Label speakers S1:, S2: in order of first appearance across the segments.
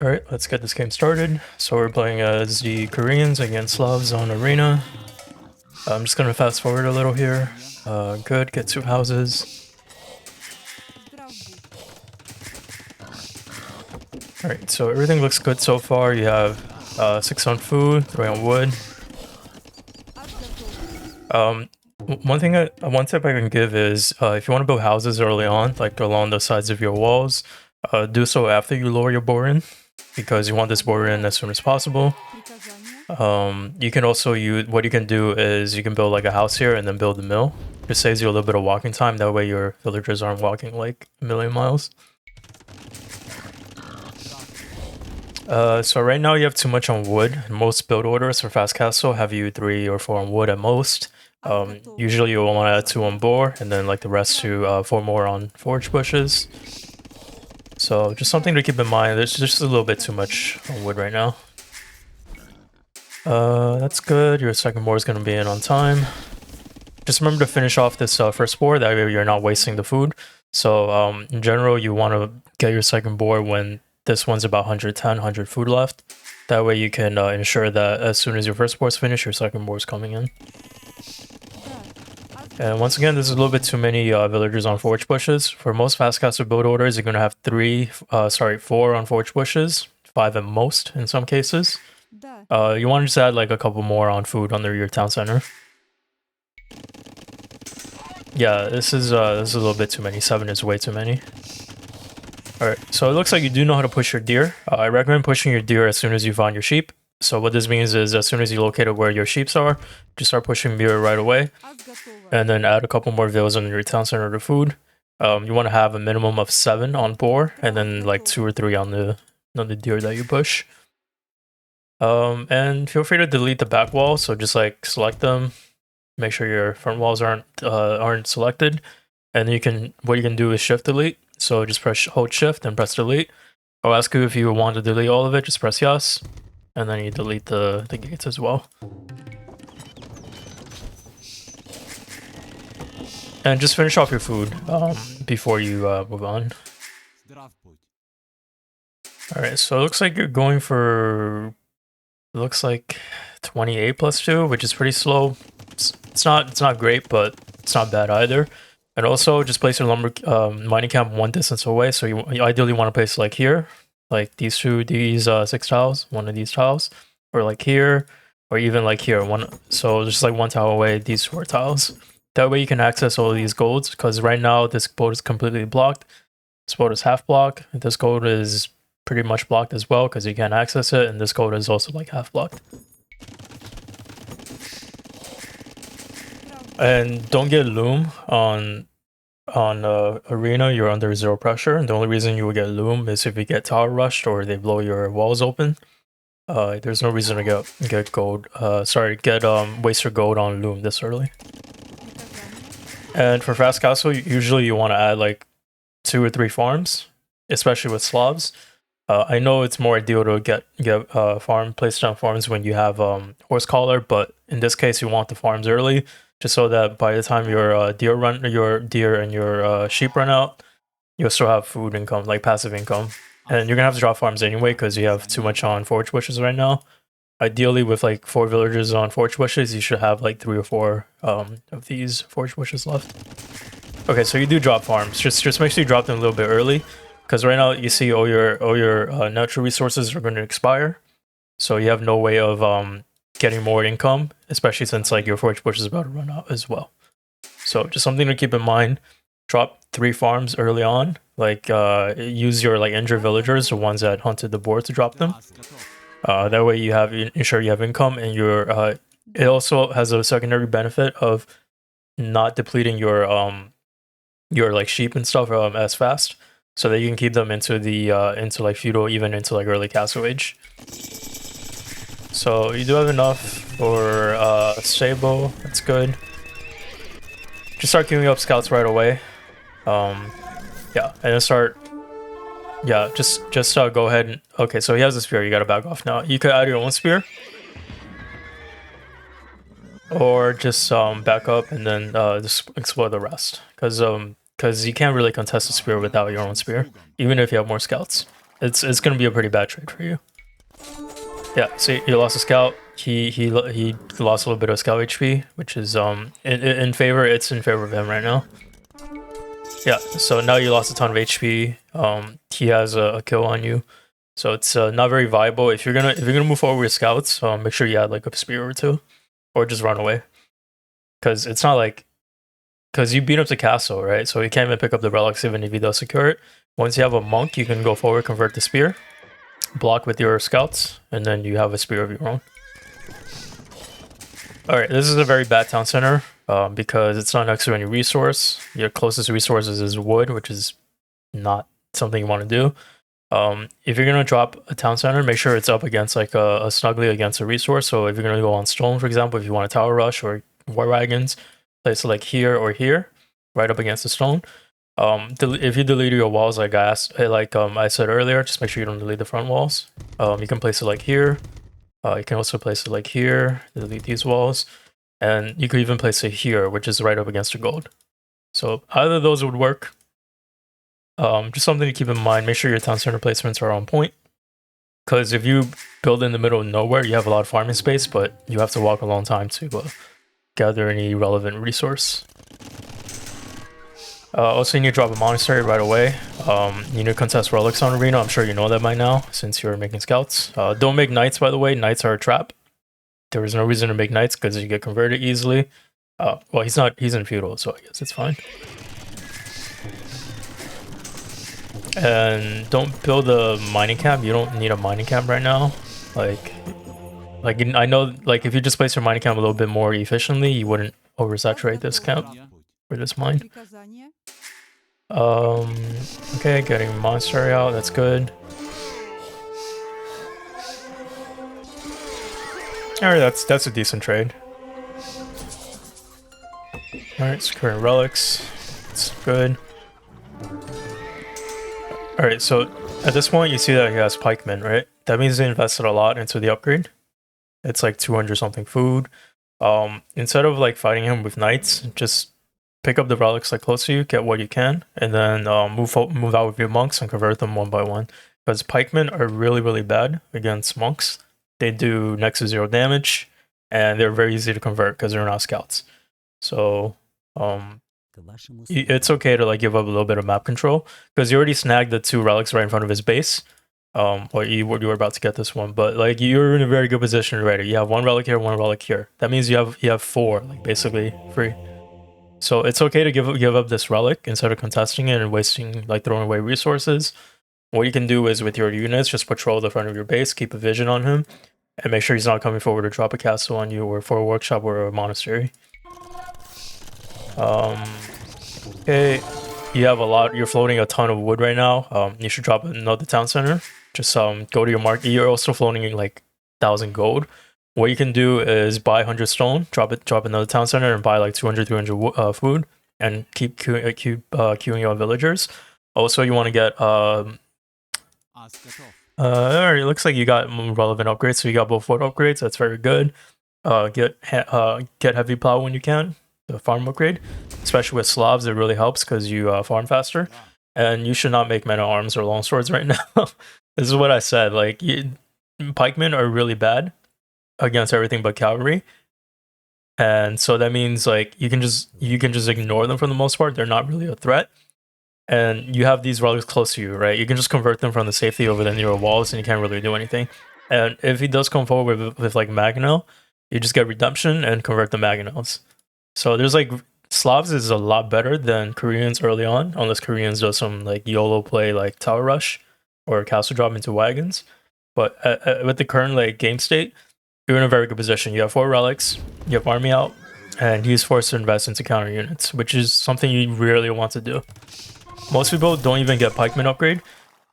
S1: Alright, let's get this game started. So we're playing as the Koreans against Slavs on Arena. I'm just gonna fast forward a little here. Good, get 2 houses. Alright, so everything looks good so far. You have 6 on food, 3 on wood. One tip I can give is if you want to build houses early on, like along the sides of your walls, do so after you lower your boring, because you want this boring as soon as possible. You can also what you can do is you can build like a house here and then build a mill. Just saves you a little bit of walking time. That way your villagers aren't walking like a million miles. So right now you have too much on wood. Most build orders for Fast Castle have you 3 or 4 on wood at most. Usually you'll want to add 2 on boar and then like the rest to 4 more on forage bushes. So just something to keep in mind. There's just a little bit too much on wood right now. That's good. Your second boar is going to be in on time. Just remember to finish off this first boar. That way you're not wasting the food. So in general, you want to get your second boar when this one's about 110, 100 food left. That way you can ensure that as soon as your first boar is finished, your second boar is coming in. And once again, there's a little bit too many villagers on forage bushes. For most fast castle build orders, you're going to have 4 on forage bushes, 5 at most in some cases. You want to just add like a couple more on food under your town center. Yeah, this is a little bit too many. 7 is way too many. Alright, so it looks like you do know how to push your deer. I recommend pushing your deer as soon as you find your sheep. So what this means is as soon as you locate where your sheep are, just start pushing deer right away. And then add a couple more villas under your town center to food. You want to have a minimum of 7 on boar, and then like 2 or 3 on the deer that you push. And feel free to delete the back wall. So just like select them, make sure your front walls aren't selected, and what you can do is shift delete. So just hold shift and press delete. I'll ask you if you want to delete all of it. Just press yes, and then you delete the gates as well. And just finish off your food before you move on. Alright, so it looks like you're going for, it looks like 28 plus 2, which is pretty slow. It's not great, but it's not bad either. And also just place your lumber mining camp 1 distance away. So you ideally want to place like here, like these 6 tiles, 1 of these tiles, or like here, or even like here, so just like 1 tile away, these 4 tiles. That way you can access all of these golds, because right now this boat is completely blocked. This boat is half blocked. This gold is pretty much blocked as well, because you can't access it, and this gold is also like half blocked. And don't get loom on arena. You're under 0 pressure, and the only reason you will get loom is if you get tower rushed or they blow your walls open. There's no reason to get gold. Waste your gold on loom this early. And for fast castle, usually you want to add like 2 or 3 farms, especially with Slavs. I know it's more ideal to get place down farms when you have horse collar, but in this case you want the farms early, just so that by the time your deer and your sheep run out, you'll still have food income, like passive income. And you're gonna have to drop farms anyway because you have too much on forage bushes right now. Ideally, with like 4 villagers on forage bushes, you should have like 3 or 4 of these forage bushes left. Okay, so you do drop farms. Just make sure you drop them a little bit early, because right now you see all your natural resources are going to expire, so you have no way of getting more income, especially since like your forage bush is about to run out as well. So just something to keep in mind. Drop 3 farms early on. Like use your like injured villagers, the ones that hunted the boar, to drop them. That way you ensure you have income, and it also has a secondary benefit of not depleting your like sheep and stuff as fast, so that you can keep them into like feudal, even into like early castle age. So you do have enough for stable. That's good. Just start queuing up scouts right away. Yeah, and then start. Yeah, just go ahead and... Okay, so he has a spear. You gotta back off now. You could add your own spear, or just back up and then just explore the rest. Because you can't really contest a spear without your own spear, even if you have more scouts. it's gonna be a pretty bad trade for you. Yeah, see, you lost a scout. He lost a little bit of scout HP, which is in favor. It's in favor of him right now. Yeah, so now you lost a ton of HP. He has a kill on you, so it's not very viable. If you're gonna move forward with scouts, make sure you add like a spear or two, or just run away, because it's not like because you beat up the castle, right? So you can't even pick up the relics even if he does secure it. Once you have a monk, you can go forward, convert the spear, block with your scouts, and then you have a spear of your own. Alright, this is a very bad town center because it's not next to any resource. Your closest resources is wood, which is not something you want to do. If you're going to drop a town center, make sure it's up against like a snugly against a resource. So if you're going to go on stone, for example, if you want a tower rush or war wagons, place it like here or here, right up against the stone. If you delete your walls like I said earlier, just make sure you don't delete the front walls. You can place it like here. You can also place it like here, delete these walls, and you could even place it here, which is right up against the gold. So either of those would work. Just something to keep in mind, make sure your town center placements are on point. Because if you build in the middle of nowhere, you have a lot of farming space, but you have to walk a long time to gather any relevant resource. Also, you need to drop a monastery right away. You need to contest relics on arena. I'm sure you know that by now, since you're making scouts. Don't make knights, by the way. Knights are a trap. There is no reason to make knights because you get converted easily. Well, he's in feudal, so I guess it's fine. And don't build a mining camp. You don't need a mining camp right now. Like I know, like if you just place your mining camp a little bit more efficiently, you wouldn't oversaturate this camp or this mine. Okay, getting monastery out, that's good. Alright, that's a decent trade. Alright, securing relics. It's good. Alright, so at this point you see that he has pikemen, right? That means they invested a lot into the upgrade. It's like 200 something food. Instead of like fighting him with knights, just pick up the relics like close to you, get what you can, and then move out with your monks and convert them one by one. Because pikemen are really bad against monks. They do next to 0 damage, and they're very easy to convert because they're not scouts. So it's okay to like give up a little bit of map control because you already snagged the 2 relics right in front of his base. Or you were about to get this one, but like you're in a very good position already. You have 1 relic here, 1 relic here. That means you have 4, like basically free. So it's okay to give up this relic instead of contesting it and wasting, like throwing away resources. What you can do is with your units, just patrol the front of your base, keep a vision on him, and make sure he's not coming forward to drop a castle on you or for a workshop or a monastery. Okay, you're floating a ton of wood right now. You should drop another town center. Just go to your market. You're also floating like 1,000 gold. What you can do is buy 100 stone, drop another town center, and buy like 200, 300 food, and keep queuing your villagers. Also, you want to get alright, it looks like you got relevant upgrades. So you got both foot upgrades. That's very good. Get heavy plow when you can. The farm upgrade, especially with Slavs, it really helps because you farm faster. And you should not make men at arms or long swords right now. This is what I said. Like pikemen are really bad against everything but cavalry, and so that means like you can just ignore them for the most part. They're not really a threat, and you have these relics close to you, right? You can just convert them from the safety over the near walls, and you can't really do anything. And if he does come forward with like Magnell, you just get redemption and convert the Magnells. So there's like Slavs is a lot better than Koreans early on, unless Koreans do some like YOLO play like tower rush or castle drop into wagons. But with the current like game state, you're in a very good position. You have 4 relics, you have army out, and he's forced to invest into counter units, which is something you really want to do. Most people don't even get pikeman upgrade.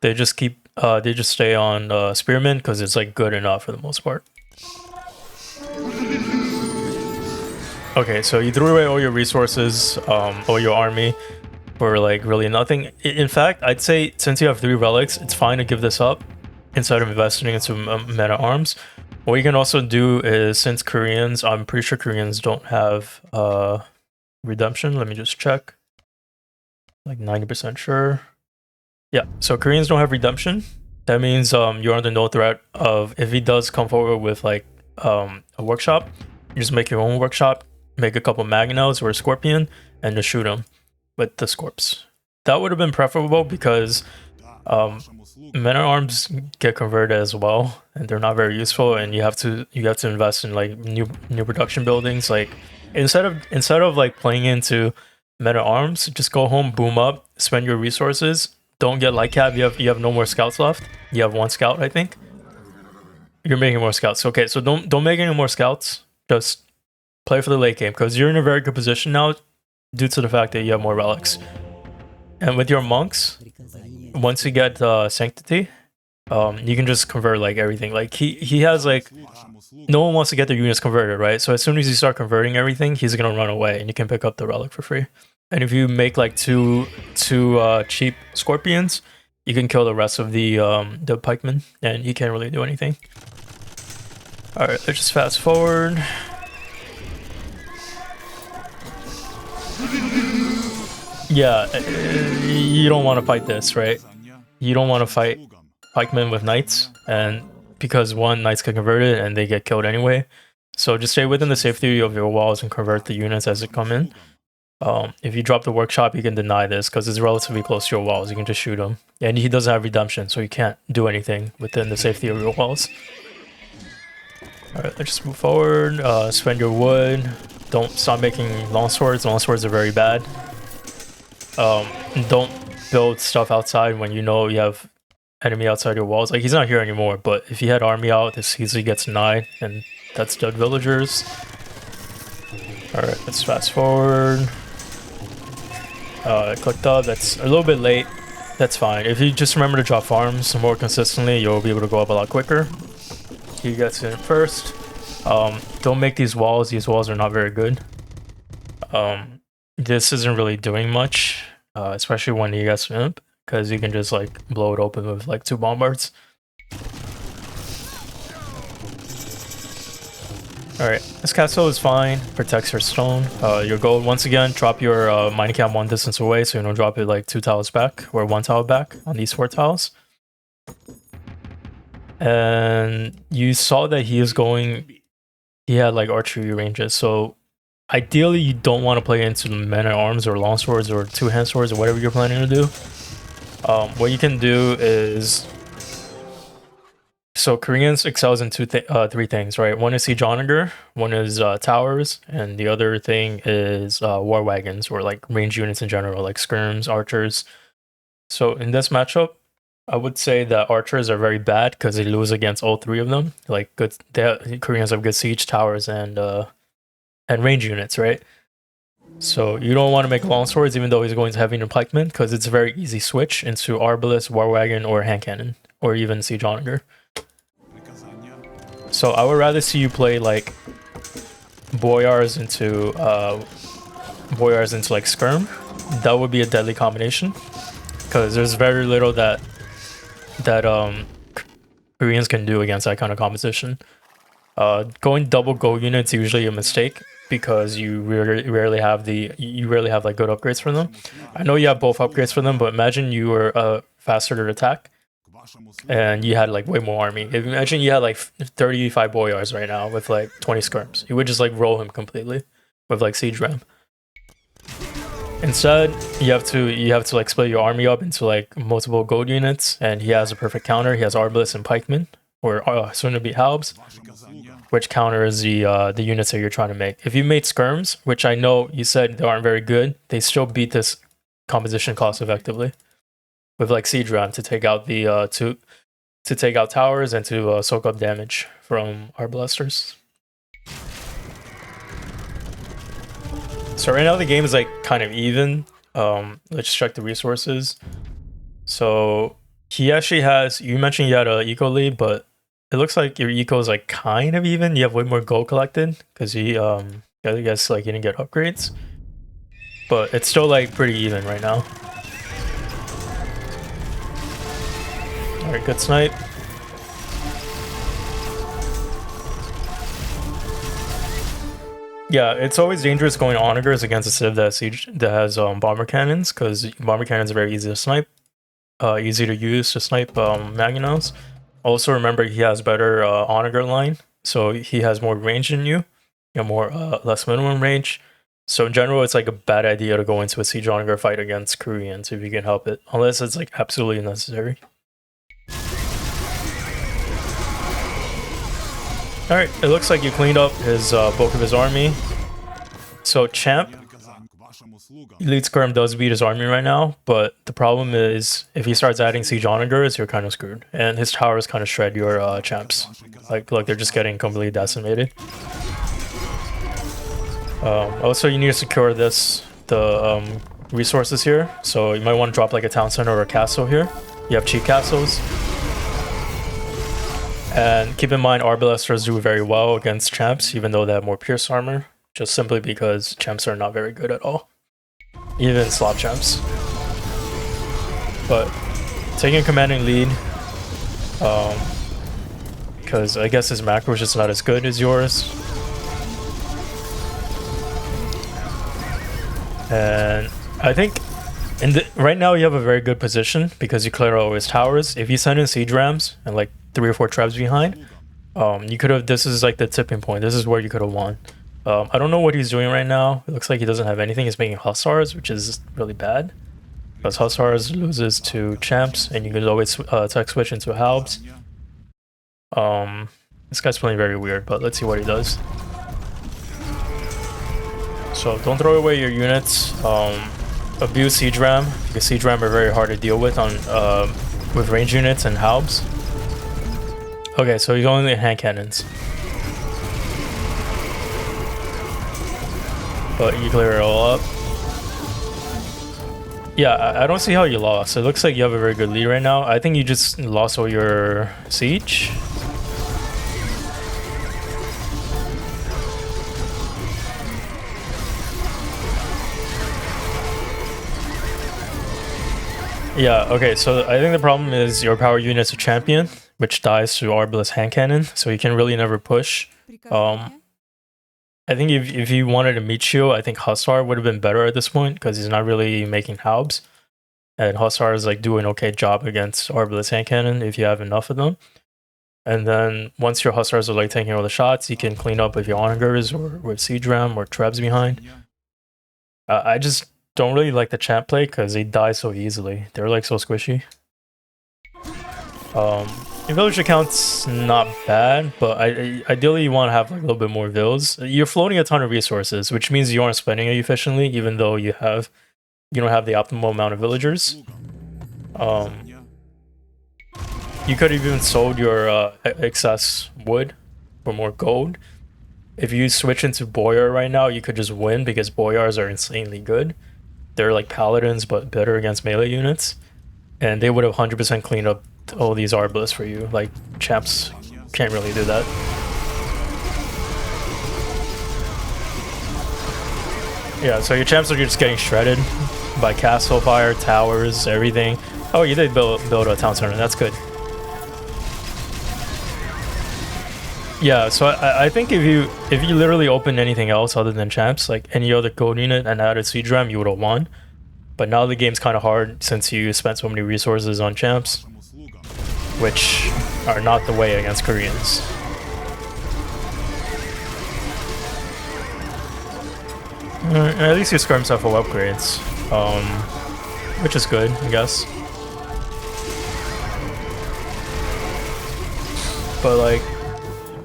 S1: They just stay on spearmen because it's like good enough for the most part. Okay, so you threw away all your resources, all your army, for like really nothing. In fact, I'd say since you have 3 relics, it's fine to give this up instead of investing into men at arms. What you can also do is, since Koreans, I'm pretty sure Koreans don't have redemption. Let me just check. Like 90% sure. Yeah, so Koreans don't have redemption. That means you're under no threat of, if he does come forward with like a workshop, you just make your own workshop, make a couple Magnos or a Scorpion, and just shoot him with the Scorps. That would have been preferable because men at arms get converted as well, and they're not very useful. And you have to invest in like new production buildings. Like instead of like playing into men at arms, just go home, boom up, spend your resources. Don't get light cap. You have no more scouts left. You have one scout, I think. You're making more scouts. Okay, so don't make any more scouts. Just play for the late game because you're in a very good position now due to the fact that you have more relics. And with your monks, once you get sanctity, you can just convert like everything. Like he has like, no one wants to get their units converted, right? So as soon as you start converting everything, he's gonna run away, and you can pick up the relic for free. And if you make like two cheap scorpions, you can kill the rest of the pikemen, and he can't really do anything. All right, let's just fast forward. Yeah, you don't want to fight this, right? You don't want to fight pikemen with knights, and because one, knights get converted and they get killed anyway. So just stay within the safety of your walls and convert the units as they come in. If you drop the workshop, you can deny this because it's relatively close to your walls. You can just shoot him, and he doesn't have redemption, so you can't do anything within the safety of your walls. All right, let's just move forward. Spend your wood. Don't stop making longswords. Longswords are very bad. Don't build stuff outside when you know you have enemy outside your walls. Like, he's not here anymore, but if he had army out, this easily gets denied, and that's dead villagers. Alright, let's fast forward. I clicked up. That's a little bit late. That's fine. If you just remember to drop farms more consistently, you'll be able to go up a lot quicker. He gets in first. Don't make these walls. These walls are not very good. This isn't really doing much, especially when he gets imp, because you can just like blow it open with like 2 bombards. Alright, this castle is fine, protects your stone. Your gold, once again, drop your mining camp 1 distance away so you don't drop it like 2 tiles back, or 1 tile back on these 4 tiles. And you saw that he had like archery ranges, so ideally you don't want to play into the men at arms or longswords or 2-hand swords or whatever you're planning to do. What you can do is, so Koreans excels in 3 things, right? One is siege onager, one is towers, and the other thing is war wagons, or like range units in general, like skirms, archers. So in this matchup, I would say that archers are very bad because they lose against all 3 of them. Like Koreans have good siege, towers, and range units, right? So you don't want to make longswords, even though he's going to heavy into pikemen, because it's a very easy switch into arbalest, war wagon, or hand cannon, or even siege onager. So I would rather see you play like boyars into like skirm. That would be a deadly combination, because there's very little that Koreans can do against that kind of composition. Going double gold units is usually a mistake because you rarely have like good upgrades for them. I know you have both upgrades for them, but imagine you were faster to attack and you had like way more army. Imagine you had like 35 boyars right now with like 20 skirms. You would just like roll him completely with like siege ram. Instead, you have to like split your army up into like multiple gold units, and he has a perfect counter. He has arbalists and pikemen, or soon to be halbs, which counters the units that you're trying to make. If you made skirms, which I know you said they aren't very good, they still beat this composition cost effectively with like siege ram to take out the to take out towers and to soak up damage from arbalesters. So right now the game is like kind of even. Let's check the resources. So he actually has, you mentioned you had an eco lead, but it looks like your eco is like kind of even. You have way more gold collected because he I guess like you didn't get upgrades, but it's still like pretty even right now. All right, good snipe. Yeah, it's always dangerous going onagers against a civ that has bomber cannons, because bomber cannons are very easy to snipe. easy to use to snipe Magnos. Also, remember he has better onager line, so he has more range than you. You have more less minimum range. So in general, it's like a bad idea to go into a siege onager fight against Koreans if you can help it, unless it's like absolutely necessary. All right, it looks like you cleaned up his bulk of his army. So Champ, Elite Skirm does beat his army right now, but the problem is if he starts adding siege onagers, you're kind of screwed, and his towers kind of shred your champs. Like they're just getting completely decimated. Also, you need to secure the resources here. So you might want to drop like a town center or a castle here. You have cheap castles. And keep in mind, Arbalesters do very well against champs, even though they have more pierce armor, just simply because champs are not very good at all. Even slot champs. But taking a commanding lead, because I guess his macro is just not as good as yours. And I think right now you have a very good position because you clear all his towers. If you send in siege rams and like 3 or 4 traps behind, you could have. This is like the tipping point. This is where you could have won. I don't know what he's doing right now. It looks like he doesn't have anything. He's making hussars, which is really bad. Because hussars loses to champs, and you could always tech switch into halbs. This guy's playing very weird, but let's see what he does. So don't throw away your units. Abuse siege ram because siege ram are very hard to deal with on with range units and halbs. Okay, so he's only hand cannons, but you clear it all up. Yeah, I don't see how you lost. It looks like you have a very good lead right now. I think you just lost all your siege. Yeah, okay, so I think the problem is your power unit's a champion, which dies to Arbalest hand cannon, so you can really never push. I think if you wanted to meet you, I think Hussar would have been better at this point, because he's not really making halbs. And Hussar is like doing an okay job against Arbalest hand cannon if you have enough of them. And then once your Hussars are like taking all the shots, you can clean up with your onagers or with siege ram or trebs behind. I just don't really like the champ play because they die so easily. They're like so squishy. Your village account's not bad, but ideally you want to have like a little bit more vills. You're floating a ton of resources, which means you aren't spending it efficiently, even though you don't have the optimal amount of villagers. You could have even sold your excess wood for more gold. If you switch into Boyar right now, you could just win because Boyars are insanely good. They're like paladins, but better against melee units. And they would have 100% cleaned up all these Arbalists for you. Like, champs can't really do that. Yeah, so your champs are just getting shredded by castle fire, towers, everything. Oh, you did build a town center. That's good. Yeah, so I think if you literally opened anything else other than champs, like any other gold unit and added siege ram, you would have won. But now the game's kind of hard since you spent so many resources on champs, which are not the way against Koreans. At least your skirms have full upgrades, which is good, I guess. But like,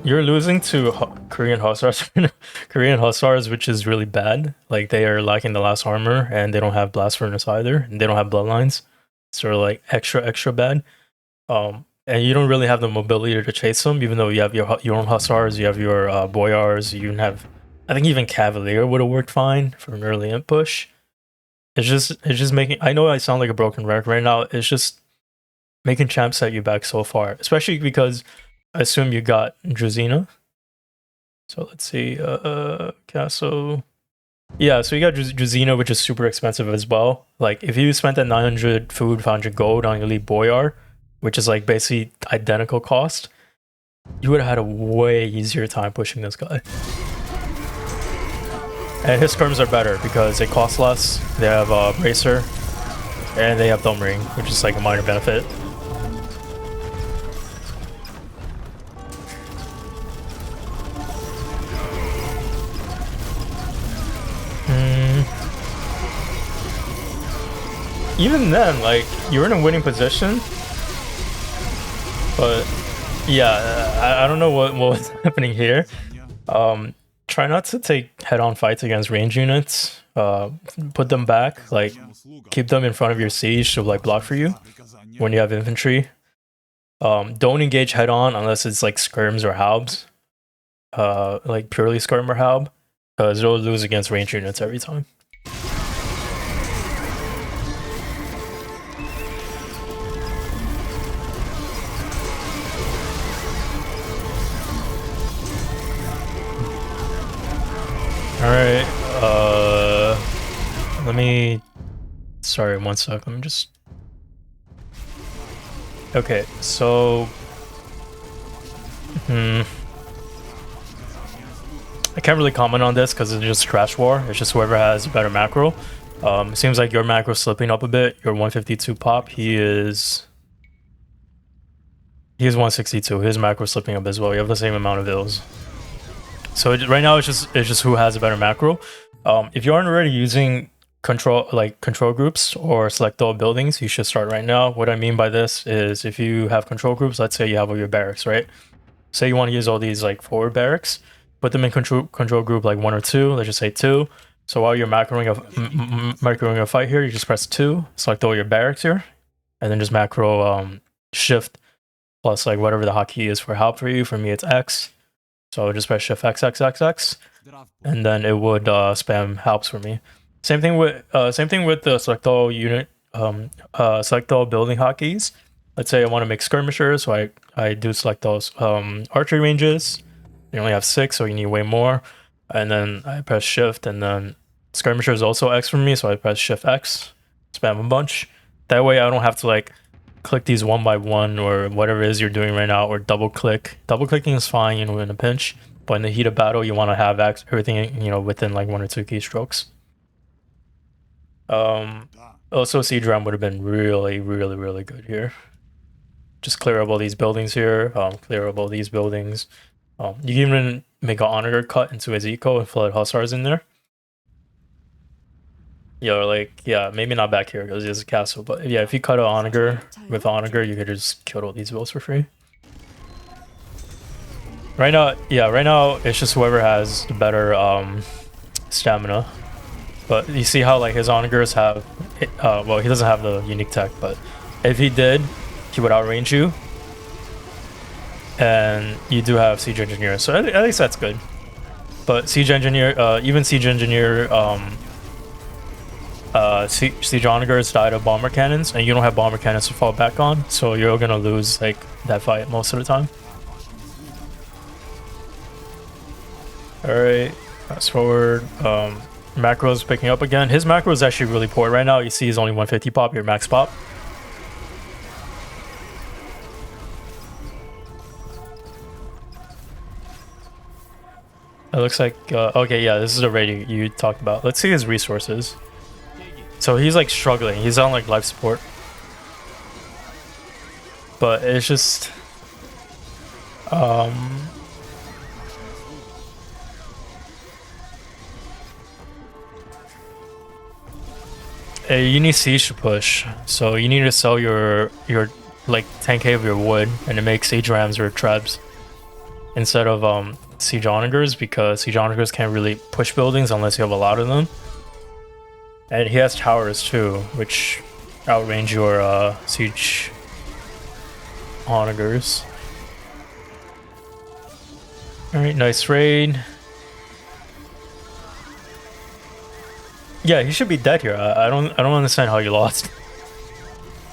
S1: you're losing to Korean Hussars, which is really bad. Like, they are lacking the last armor, and they don't have blast furnace either, and they don't have bloodlines. So like extra bad. And you don't really have the mobility to chase them, even though you have your own Hussars, you have your Boyars, you have, I think even Cavalier would have worked fine for an early imp push. It's just making, I know I sound like a broken record right now, it's just making champ set you back so far, especially because I assume you got Druzina. So let's see, castle. Yeah, so you got Druzina, which is super expensive as well. Like, if you spent that 900 food, 500 gold on your lead Boyar, which is like basically identical cost, you would have had a way easier time pushing this guy. And his skirms are better because they cost less. They have Bracer. And they have Dome Ring, which is like a minor benefit. Even then, like, you're in a winning position. But yeah, I don't know what was happening here. Try not to take head-on fights against range units. Put them back, like keep them in front of your siege to like block for you when you have infantry. Don't engage head-on unless it's like skirms or halbs. Like purely skirm or halb, because you'll lose against range units every time. Alright, let me... Sorry, one sec, let me just... Okay, so... I can't really comment on this because it's just Crash War. It's just whoever has a better macro. It seems like your macro's slipping up a bit. You're 152 pop. He is 162. His macro's slipping up as well. You have the same amount of ills. So right now it's just who has a better macro. If you aren't already using control groups or select all buildings, you should start right now. What I mean by this is if you have control groups, let's say you have all your barracks, right? Say you want to use all these like forward barracks, put them in control group like 1 or 2. Let's just say 2. So while you're macroing a fight here, you just press 2, select all your barracks here, and then just macro shift plus like whatever the hotkey is for help for you. For me, it's X. So just press shift X, X, X, X, and then it would spam helps for me. Same thing with the select all unit, select all building hotkeys. Let's say I want to make skirmishers, so I do select those archery ranges. You only have 6, so you need way more. And then I press shift, and then skirmisher is also X for me, so I press shift X, spam a bunch. That way I don't have to like click these one by one or whatever it is you're doing right now, or double click. Double clicking is fine, you know, in a pinch, but in the heat of battle, you want to have everything, you know, within like 1 or 2 keystrokes. Also, siege ram would have been really, really, really good here. Just clear up all these buildings here. Clear up all these buildings. You can even make an honor cut into his eco and flood hussars in there. Yeah, like, yeah, maybe not back here because there's a castle, but yeah, if you cut an onager with onager, you could just kill all these builds for free. Right now, yeah, right now it's just whoever has the better stamina. But you see how like his onagers have, well, he doesn't have the unique tech, but if he did, he would outrange you. And you do have siege engineer, so at least that's good. But siege engineer, even siege engineer, siege onagers died of bomber cannons, and you don't have bomber cannons to fall back on, so you're gonna lose like that fight most of the time. All right, fast forward. Macro's picking up again. His macro is actually really poor right now. You see, he's only 150 pop. Your max pop. It looks like okay, yeah, this is the raid you talked about. Let's see his resources. So he's like struggling. He's on like life support, but it's just you need siege to push, so you need to sell your like 10k of your wood and to make siege rams or trebs instead of siege onagers, because siege onagers can't really push buildings unless you have a lot of them. And he has towers too, which outrange your siege onagers. Alright, nice raid. Yeah, he should be dead here. I don't understand how you lost.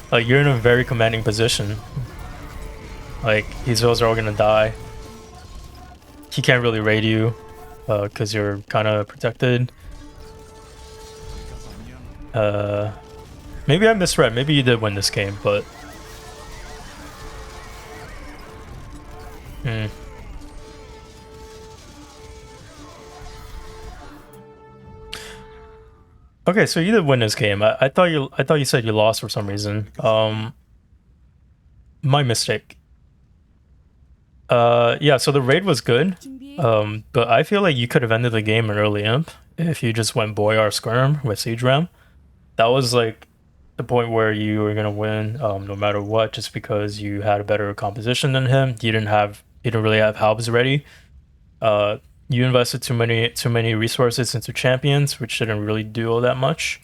S1: Like, you're in a very commanding position. Like, these vills are all gonna die. He can't really raid you because you're kind of protected. Maybe I misread. Maybe you did win this game, but Okay, so you did win this game. I thought you said you lost for some reason. My mistake. Yeah, so the raid was good. But I feel like you could have ended the game in early imp if you just went Boyar Skirm with Siege Ram. That was like the point where you were gonna win, no matter what, just because you had a better composition than him. You didn't really have halves ready. Uh, you invested too many resources into champions, which didn't really do all that much.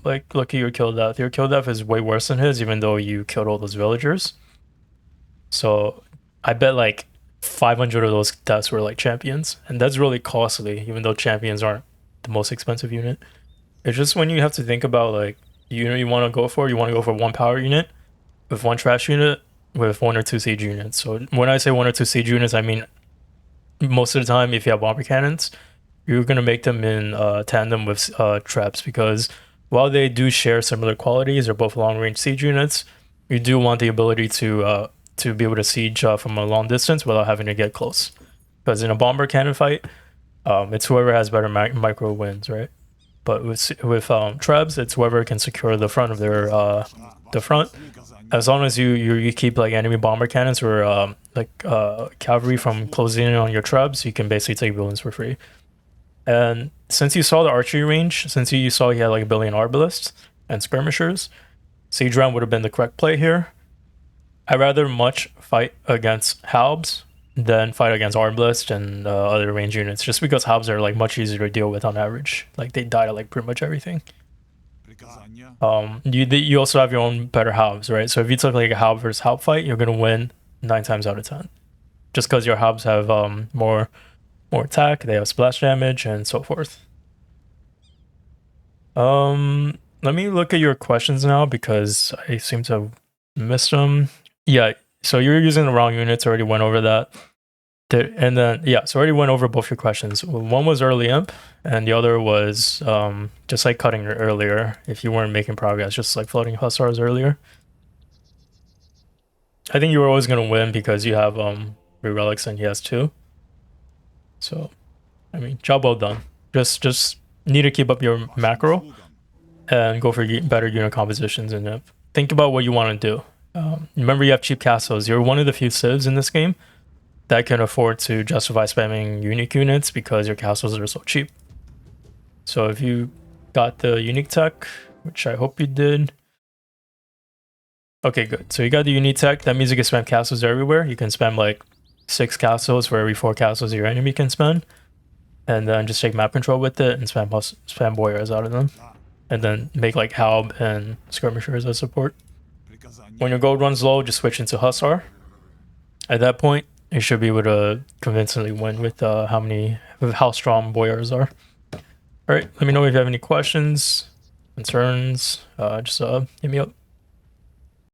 S1: Like look at your kill death. Your kill death is way worse than his, even though you killed all those villagers. So I bet like 500 of those deaths were like champions, and that's really costly, even though champions aren't the most expensive unit. It's just when you have to think about like you want to go for, you want to go for one power unit with one trash unit with one or two siege units. So when I say one or two siege units, I mean most of the time if you have bomber cannons, you're gonna make them in tandem with traps because while they do share similar qualities, they're both long range siege units. You do want the ability to be able to siege from a long distance without having to get close. Because in a bomber cannon fight, it's whoever has better micro wins, right? But with trebs, it's whoever can secure the front of their the front. As long as you keep like enemy bomber cannons or cavalry from closing in on your trebs, you can basically take villains for free. And since you saw the archery range, since you saw he had like a billion arbalists and skirmishers, siege round would have been the correct play here. I'd rather much fight against halbs than fight against arbalist and other range units, just because halbs are like much easier to deal with on average. Like they die to like pretty much everything. You also have your own better halbs, right? So if you took like a halb versus halb fight, you're gonna win 9 times out of 10, just because your halbs have more attack, they have splash damage, and so forth. Let me look at your questions now because I seem to have missed them. Yeah, so you're using the wrong units. Already went over that. And then yeah, so already went over both your questions. One was early imp, and the other was just like cutting earlier. If you weren't making progress, just like floating hussars earlier. I think you were always gonna win because you have three relics and he has two. So I mean, job well done. Just need to keep up your macro and go for better unit compositions and think about what you want to do. Remember, you have cheap castles. You're one of the few civs in this game that can afford to justify spamming unique units because your castles are so cheap. So if you got the unique tech, which I hope you did. Okay, good. So you got the unique tech. That means you can spam castles everywhere. You can spam like 6 castles for every 4 castles your enemy can spend. And then just take map control with it and spam warriors out of them. And then make like halb and skirmishers as support. When your gold runs low, just switch into hussar. At that point, you should be able to convincingly win with how strong boyars are. All right, let me know if you have any questions, concerns. Just hit me up.